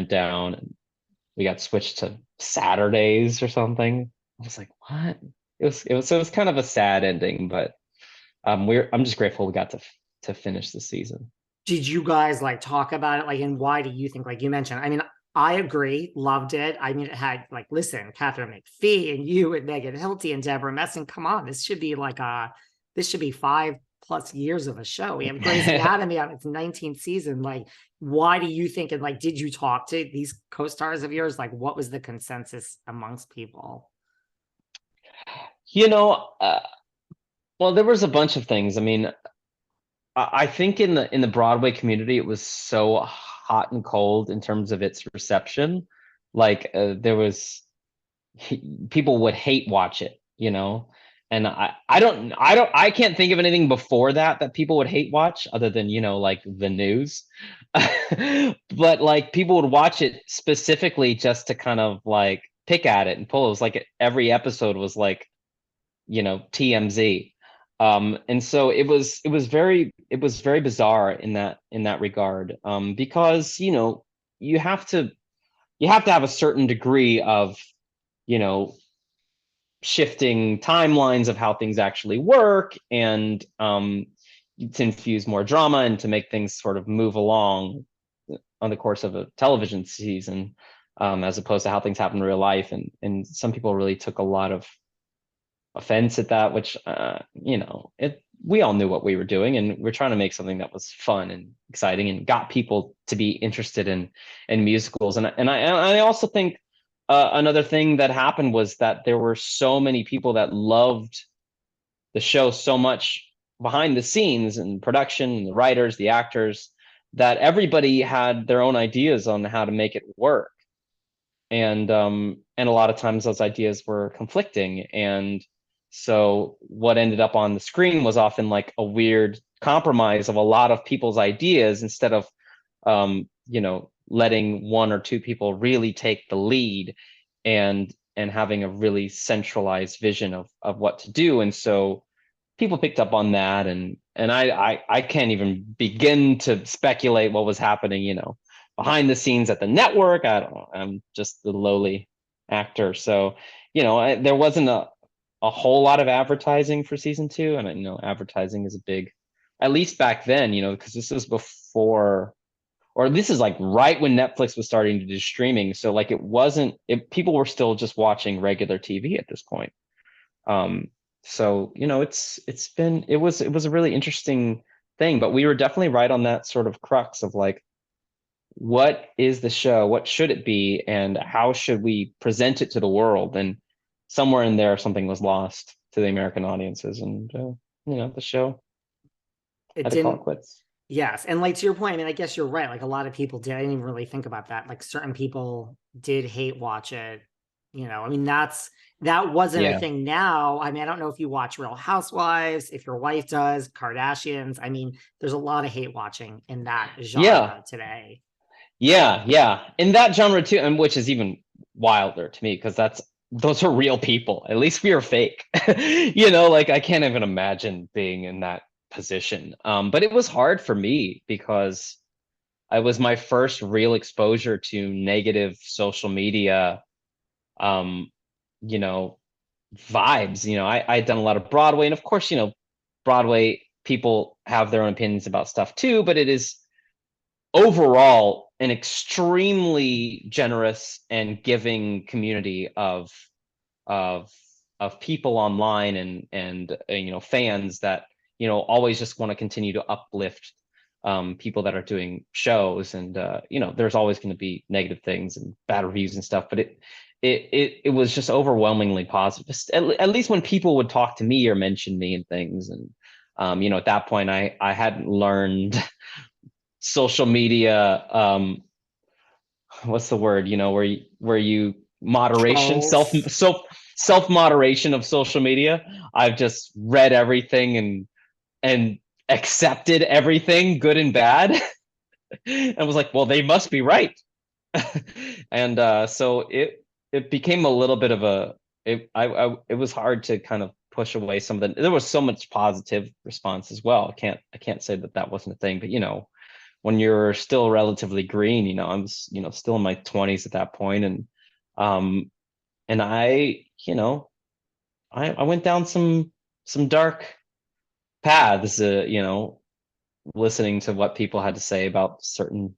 went down and we got switched to Saturdays or something. I was like, what? It was kind of a sad ending, but I'm just grateful we got to finish the season. Did you guys like talk about it? Like, and why do you think, like you mentioned, I mean, I agree, loved it. I mean, it had like, listen, Catherine McPhee and you and Megan Hilty and Deborah Messing. Come on, this should be 5+ years of a show. We have Grey's Anatomy on its 19th season. Like, why do you think, and like, did you talk to these co-stars of yours? Like, what was the consensus amongst people? You know, well, there was a bunch of things. I mean, I think in the Broadway community, it was so hot and cold in terms of its reception. Like there was people would hate watch it, and I can't think of anything before that people would hate watch other than like the news. But like people would watch it specifically just to kind of like pick at it and pull. It was like every episode was like TMZ. And so it was very bizarre in that regard. Because you have to you have to have a certain degree of you know shifting timelines of how things actually work, and to infuse more drama and to make things sort of move along on the course of a television season, as opposed to how things happen in real life. And some people really took a lot of offense at that, which it we all knew what we were doing, and we're trying to make something that was fun and exciting and got people to be interested in musicals. And I also think another thing that happened was that there were so many people that loved the show so much behind the scenes and production and the writers, the actors, that everybody had their own ideas on how to make it work. And a lot of times those ideas were conflicting, and so what ended up on the screen was often like a weird compromise of a lot of people's ideas, instead of letting one or two people really take the lead and having a really centralized vision of what to do. And so people picked up on that, and I can't even begin to speculate what was happening, behind the scenes at the network. I don't know. I'm just the lowly actor. So, there wasn't a whole lot of advertising for season two. And I know advertising is a big, at least back then, because this was before, or this is like right when Netflix was starting to do streaming. So like people were still just watching regular TV at this point. Um, so it was a really interesting thing, but we were definitely right on that sort of crux of like, what is the show? What should it be? And how should we present it to the world? And somewhere in there, something was lost to the American audiences, and the show It had to call it didn't. quits. Yes. And like to your point, I mean, I guess you're right. Like a lot of people did. I didn't even really think about that. Like certain people did hate watch it. I mean, that wasn't a Yeah, thing now. I mean, I don't know if you watch Real Housewives, if your wife does, Kardashians. I mean, there's a lot of hate watching in that yeah, genre today. yeah. In that genre too, and which is even wilder to me because those are real people. At least we are fake. Like I can't even imagine being in that position. But it was hard for me because it was my first real exposure to negative social media, um, you know, vibes. I'd done a lot of Broadway, and of course, Broadway people have their own opinions about stuff too, but it is overall an extremely generous and giving community of of people online, and fans that always just want to continue to uplift people that are doing shows. And there's always going to be negative things and bad reviews and stuff, but it was just overwhelmingly positive. At least when people would talk to me or mention me and things. And at that point I hadn't learned social media, what's the word, where you moderation, Trolls. self moderation of social media. I've just read everything and accepted everything, good and bad, and was like, well, they must be right. And so it became a little bit of a it was hard to kind of push away some of the. There was so much positive response as well. I can't say that wasn't a thing, but when you're still relatively green. I was, still in my 20s at that point, um and I went down some dark paths, listening to what people had to say about certain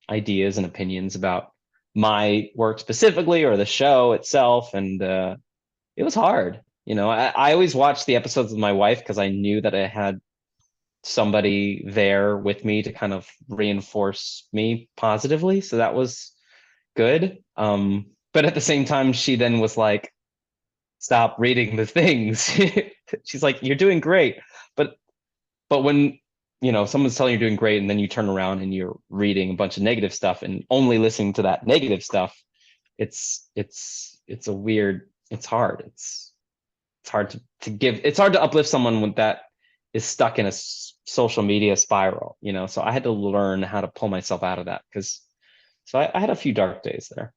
ideas and opinions about my work specifically or the show itself. And it was hard. I always watched the episodes with my wife because I knew that I had somebody there with me to kind of reinforce me positively. So that was good. But at the same time, she then was like, stop reading the things. She's like, you're doing great. But when someone's telling you you're doing great and then you turn around and you're reading a bunch of negative stuff and only listening to that negative stuff, it's a weird, it's hard. It's hard it's hard to uplift someone with that is stuck in a social media spiral. So I had to learn how to pull myself out of that, because I had a few dark days there.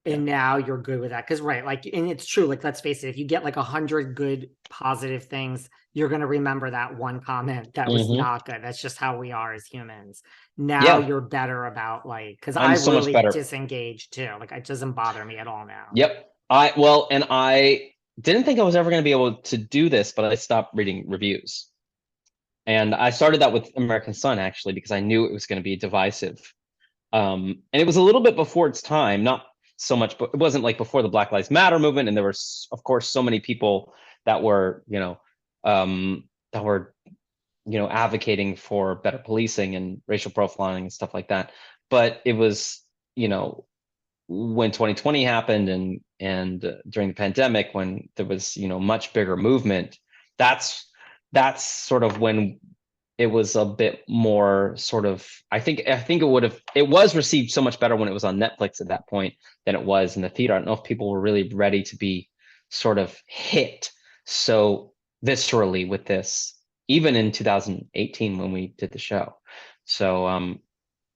And now you're good with that. Cause right, like, and it's true, like, let's face it, if you get like 100 good positive things, you're gonna remember that one comment that was Hmm. not good. That's just how we are as humans. Now Yeah, you're better about like, cause I'm I so much really better. disengaged too. Like it doesn't bother me at all now. Yep. And I didn't think I was ever going to be able to do this, but I stopped reading reviews. And I started that with American Sun, actually, because I knew it was going to be divisive. And it was a little bit before its time, not so much, but it wasn't like before the Black Lives Matter movement. And there were, of course, so many people that were, that were, advocating for better policing and racial profiling and stuff like that. But it was, when 2020 happened, and during the pandemic, when there was, much bigger movement, that's sort of when it was a bit more sort of, I think it was received so much better when it was on Netflix at that point than it was in the theater. I don't know if people were really ready to be sort of hit so viscerally with this, even in 2018 when we did the show. So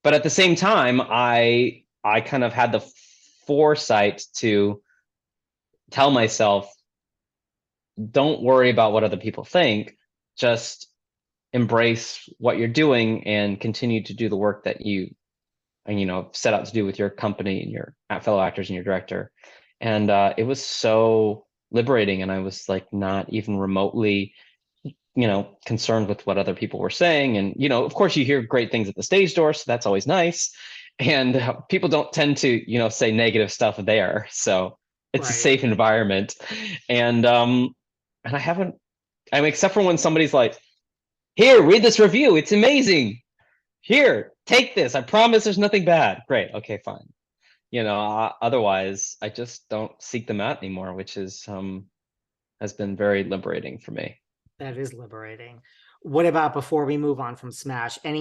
but at the same time, I kind of had the foresight to tell myself, don't worry about what other people think, just embrace what you're doing and continue to do the work that you set out to do with your company and your fellow actors and your director. And it was so liberating, and I was like not even remotely concerned with what other people were saying. And of course you hear great things at the stage door, so that's always nice. And people don't tend to say negative stuff there, so it's a Right. safe environment. And I haven't, I mean, except for when somebody's like, here, read this review, it's amazing, here, take this, I promise there's nothing bad. Great, okay, fine. Otherwise I just don't seek them out anymore, which is has been very liberating for me. That is liberating. What about before we move on from Smash? Any